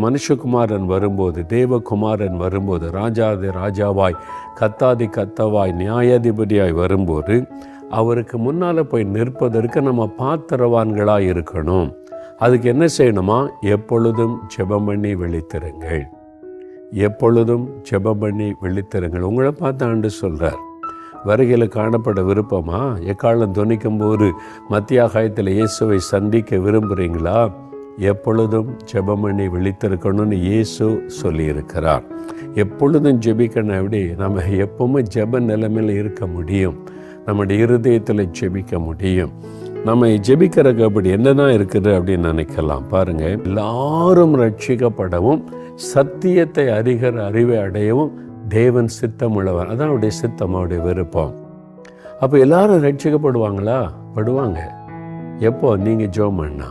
மனுஷகுமாரன் வரும்போது, தேவகுமாரன் வரும்போது, ராஜாதி ராஜாவாய் கத்தாதி கத்தவாய் நியாயாதிபதியாய் வரும்போது அவருக்கு முன்னால் போய் நிற்பதற்கு நம்ம பாத்திரவான்களாக இருக்கணும். அதுக்கு என்ன செய்யணுமா? எப்பொழுதும் ஜெபம் பண்ணி விழித்திருங்கள். எப்பொழுதும் ஜெபம் பண்ணி விழித்திருங்கள். உங்களை பார்த்து ஆண்டு சொல்கிறார், வருகையில் காணப்பட விருப்பமா? எக்காலம் துணிக்கும் போது மத்திய ஆகாயத்தில் இயேசுவை சந்திக்க விரும்புகிறீங்களா? எப்பொழுதும் ஜெபம் பண்ணி விழித்திருக்கணும்னு இயேசு சொல்லியிருக்கிறார். எப்பொழுதும் ஜெபிக்கணும். எப்படி நம்ம எப்பவுமே ஜெப நிலைமையில் இருக்க முடியும்? நம்முடைய இருதயத்தில் ஜெபிக்க முடியும். நம்ம ஜெபிக்கிறதுக்கு அப்படி என்னதான் இருக்குது அப்படின்னு நினைக்கலாம். பாருங்க, எல்லாரும் ரட்சிக்கப்படவும் சத்தியத்தை அறிகிற அறிவை அடையவும் தேவன் சித்தம் உள்ளவர். அதான் அவருடைய சித்தம், அவருடைய விருப்பம். அப்போ எல்லாரும் ரட்சிக்கப்படுவாங்களா? படுவாங்க. எப்போ? நீங்கள் ஜெபம் பண்ணா.